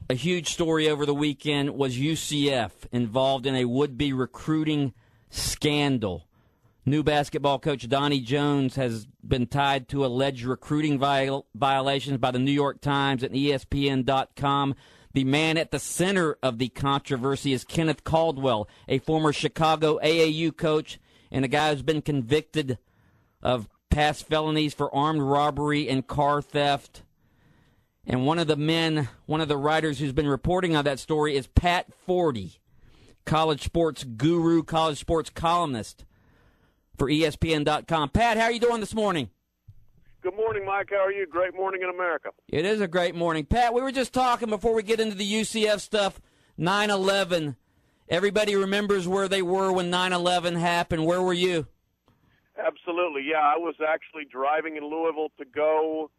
A huge story over the weekend was UCF involved in a would-be recruiting scandal. New basketball coach Donnie Jones has been tied to alleged recruiting violations by the New York Times and ESPN.com. The man at the center of the controversy is Kenneth Caldwell, a former Chicago AAU coach and a guy who's been convicted of past felonies for armed robbery and car theft. And one of the writers who's been reporting on that story is Pat Forde, college sports guru, college sports columnist for ESPN.com. Pat, how are you doing this morning? Good morning, Mike. How are you? Great morning in America. It is a great morning. Pat, we were just talking before we get into the UCF stuff, 9/11. Everybody remembers where they were when 9/11 happened. Where were you? Absolutely, yeah. I was actually driving in Louisville to go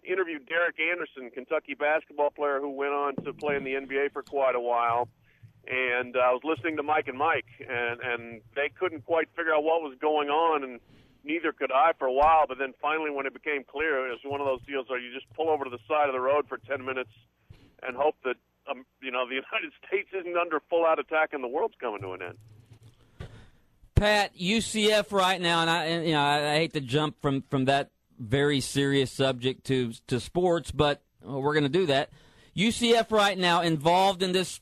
interview Derek Anderson, Kentucky basketball player who went on to play in the NBA for quite a while. And I was listening to Mike and Mike, and they couldn't quite figure out what was going on, and neither could I for a while. But then finally, when it became clear, it was one of those deals where you just pull over to the side of the road for 10 minutes and hope that the United States isn't under full-out attack and the world's coming to an end. Pat, UCF right now, and I hate to jump from that very serious subject to sports, but we're going to do that. UCF right now involved in this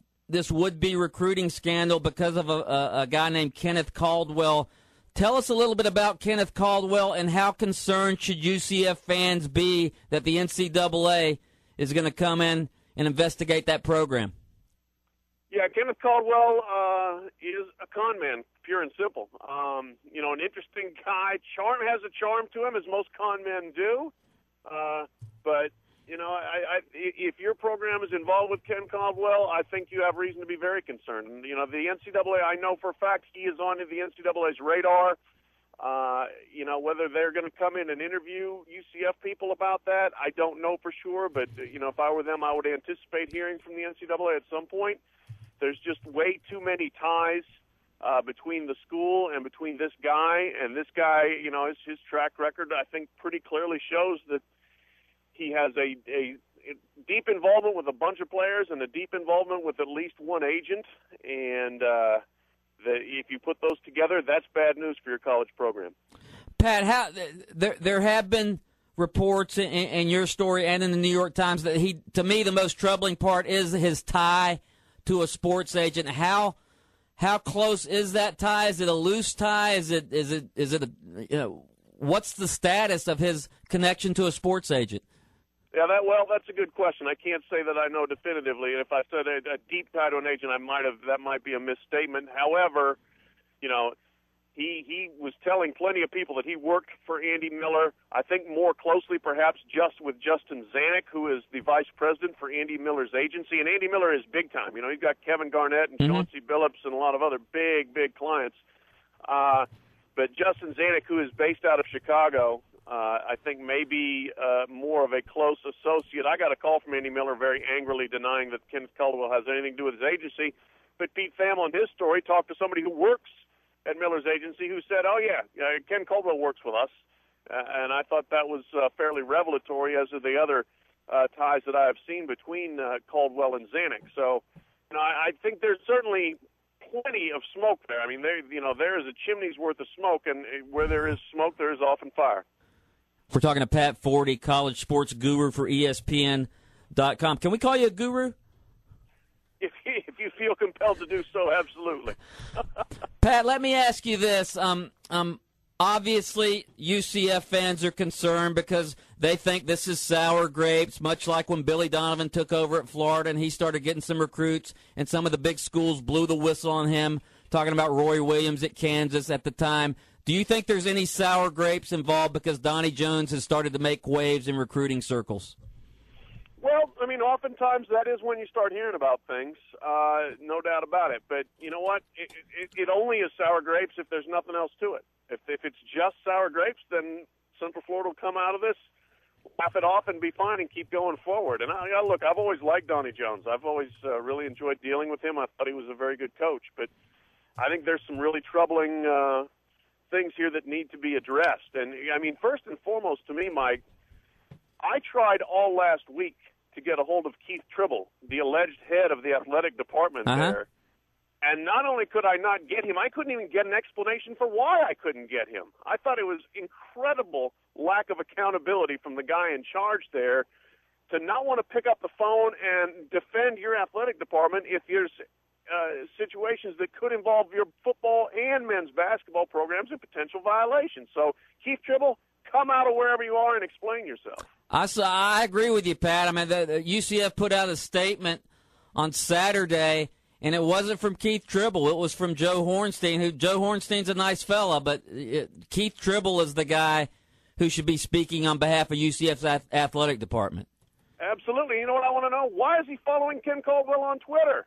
would-be recruiting scandal because of a guy named Kenneth Caldwell. Tell us a little bit about Kenneth Caldwell and how concerned should UCF fans be that the NCAA is going to come in and investigate that program? Yeah, Kenneth Caldwell is a con man, pure and simple. An interesting guy. Has a charm to him, as most con men do. But if your program is involved with Ken Caldwell, I think you have reason to be very concerned. And, the NCAA, I know for a fact he is on the NCAA's radar. Whether they're going to come in and interview UCF people about that, I don't know for sure. But, if I were them, I would anticipate hearing from the NCAA at some point. There's just way too many ties between the school and between this guy. And this guy, his track record, I think, pretty clearly shows that he has a deep involvement with a bunch of players and a deep involvement with at least one agent. And if you put those together, that's bad news for your college program. Pat, there have been reports in your story and in the New York Times that to me, the most troubling part is his tie to a sports agent. How close is that tie? Is it a loose tie? Is it what's the status of his connection to a sports agent? Yeah, that's a good question. I can't say that I know definitively. If I said a deep tie to an agent, that might be a misstatement. However, he was telling plenty of people that he worked for Andy Miller. I think more closely, perhaps, just with Justin Zanuck, who is the vice president for Andy Miller's agency. And Andy Miller is big time. He's got Kevin Garnett and Chauncey Billups and a lot of other big clients. But Justin Zanuck, who is based out of Chicago, I think maybe more of a close associate. I got a call from Andy Miller very angrily denying that Kenneth Caldwell has anything to do with his agency. But Pete Thamel, in his story, talked to somebody who works at Miller's agency who said, Ken Caldwell works with us. And I thought that was fairly revelatory, as are the other ties that I have seen between Caldwell and Zanuck. So, I think there's certainly plenty of smoke there. I mean, there is a chimney's worth of smoke, and where there is smoke, there is often fire. We're talking to Pat Forde, college sports guru for ESPN.com. Can we call you a guru? If you feel compelled to do so, absolutely. Pat, let me ask you this. Obviously, UCF fans are concerned because they think this is sour grapes, much like when Billy Donovan took over at Florida and he started getting some recruits and some of the big schools blew the whistle on him, talking about Roy Williams at Kansas at the time. Do you think there's any sour grapes involved because Donnie Jones has started to make waves in recruiting circles? Well, I mean, oftentimes that is when you start hearing about things, no doubt about it. But you know what? It only is sour grapes if there's nothing else to it. If it's just sour grapes, then Central Florida will come out of this, laugh it off, and be fine and keep going forward. And look, I've always liked Donnie Jones. I've always really enjoyed dealing with him. I thought he was a very good coach. But I think there's some really troubling things here that need to be addressed. And, I mean, first and foremost to me, Mike, I tried all last week to get a hold of Keith Tribble, the alleged head of the athletic department there. And not only could I not get him, I couldn't even get an explanation for why I couldn't get him. I thought it was incredible lack of accountability from the guy in charge there to not want to pick up the phone and defend your athletic department if there's situations that could involve your football and men's basketball programs in potential violations. So, Keith Tribble, come out of wherever you are and explain yourself. I agree with you, Pat. I mean, the UCF put out a statement on Saturday, and it wasn't from Keith Tribble. It was from Joe Hornstein. Joe Hornstein's a nice fella, but Keith Tribble is the guy who should be speaking on behalf of UCF's athletic department. Absolutely. You know what I want to know? Why is he following Ken Caldwell on Twitter?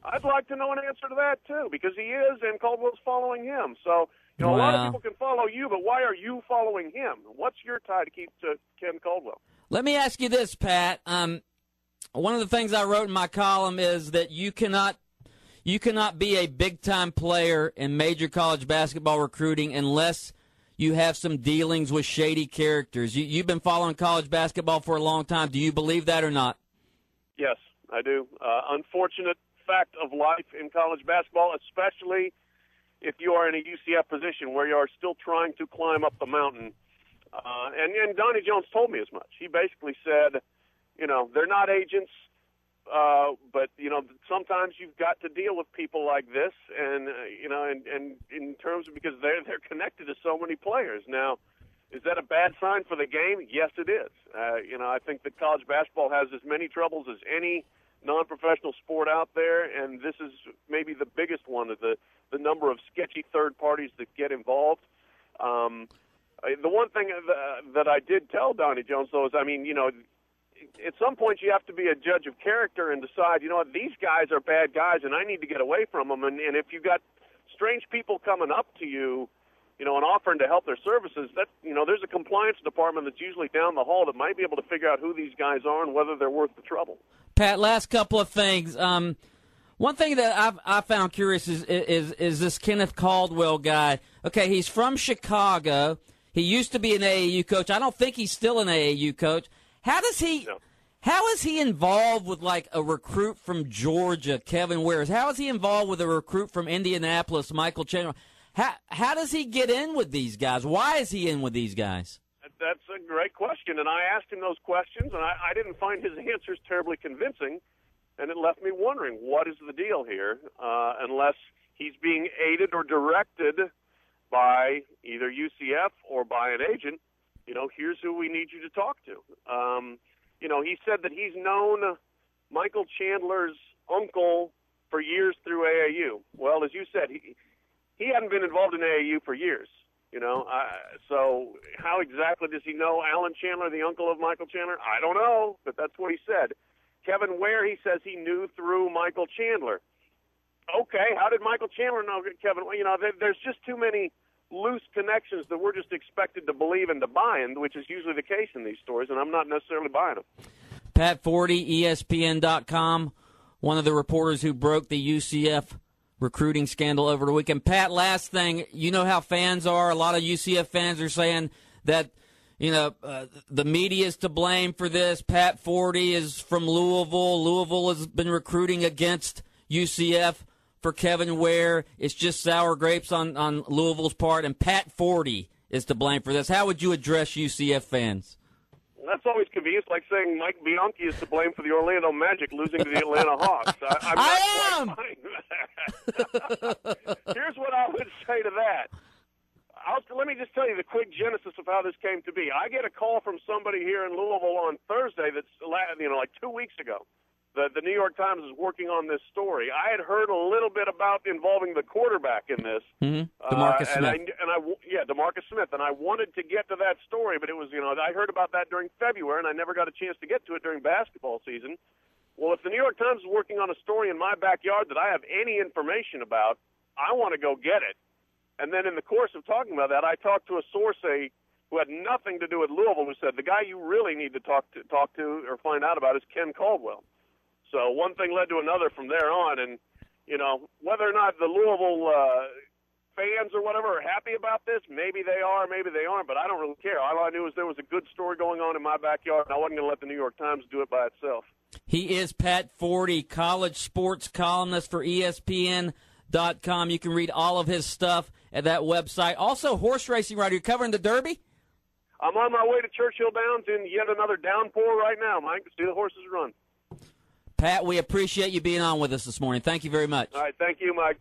I'd like to know an answer to that, too, because he is, and Caldwell's following him. So, a lot of people can follow you, but why are you following him? What's your tie to keep to Ken Caldwell? Let me ask you this, Pat. One of the things I wrote in my column is that you cannot be a big-time player in major college basketball recruiting unless you have some dealings with shady characters. You've been following college basketball for a long time. Do you believe that or not? Yes, I do. Unfortunate fact of life in college basketball, especially if you are in a UCF position where you are still trying to climb up the mountain. And Donnie Jones told me as much. He basically said, they're not agents, but, sometimes you've got to deal with people like this, and in terms of because they're connected to so many players. Now, is that a bad sign for the game? Yes, it is. I think that college basketball has as many troubles as any non-professional sport out there, and this is maybe the biggest one of the number of sketchy third parties that get involved. The one thing that I did tell Donnie Jones, though, is, at some point you have to be a judge of character and decide, these guys are bad guys and I need to get away from them. And if you've got strange people coming up to you, and offering to help their services, that, there's a compliance department that's usually down the hall that might be able to figure out who these guys are and whether they're worth the trouble. Pat, last couple of things. One thing that I found curious is this Kenneth Caldwell guy. Okay, he's from Chicago. He used to be an AAU coach. I don't think he's still an AAU coach. How is he involved with like a recruit from Georgia, Kevin Wares? How is he involved with a recruit from Indianapolis, Michael Chandler? How does he get in with these guys? Why is he in with these guys? That's a great question, and I asked him those questions, and I didn't find his answers terribly convincing, and it left me wondering, what is the deal here, unless he's being aided or directed by either UCF or by an agent. Here's who we need you to talk to. He said that he's known Michael Chandler's uncle for years through AAU. Well, as you said, he hadn't been involved in AAU for years. So how exactly does he know Alan Chandler, the uncle of Michael Chandler? I don't know, but that's what he said. Kevin Ware, he says he knew through Michael Chandler. Okay, how did Michael Chandler know Kevin? There's just too many loose connections that we're just expected to believe and to buy in, which is usually the case in these stories, and I'm not necessarily buying them. Pat Forde, ESPN.com, one of the reporters who broke the UCF recruiting scandal over the weekend. Pat, last thing, you know how fans are. A lot of UCF fans are saying that, the media is to blame for this. Pat Forde is from Louisville. Louisville has been recruiting against UCF for Kevin Ware. It's just sour grapes on Louisville's part, and Pat Forde is to blame for this. How would you address UCF fans? That's always convenient. It's like saying Mike Bianchi is to blame for the Orlando Magic losing to the Atlanta Hawks. I am! Here's what I would say to that. Let me just tell you the quick genesis of how this came to be. I get a call from somebody here in Louisville on Thursday that's, like 2 weeks ago. The New York Times is working on this story. I had heard a little bit about involving the quarterback in this. Mm-hmm. DeMarcus Smith. DeMarcus Smith. And I wanted to get to that story, but it was, I heard about that during February, and I never got a chance to get to it during basketball season. Well, if the New York Times is working on a story in my backyard that I have any information about, I want to go get it. And then in the course of talking about that, I talked to a source who had nothing to do with Louisville, who said the guy you really need to talk to or find out about is Ken Caldwell. So one thing led to another from there on, and whether or not the Louisville fans or whatever are happy about this. Maybe they are, maybe they aren't, but I don't really care. All I knew was there was a good story going on in my backyard, and I wasn't going to let the New York Times do it by itself. He is Pat Forde, college sports columnist for ESPN.com. You can read all of his stuff at that website. Also, horse racing writer. You're covering the Derby? I'm on my way to Churchill Downs in yet another downpour right now, Mike, to see the horses run. Pat, we appreciate you being on with us this morning. Thank you very much. All right, thank you, Mike.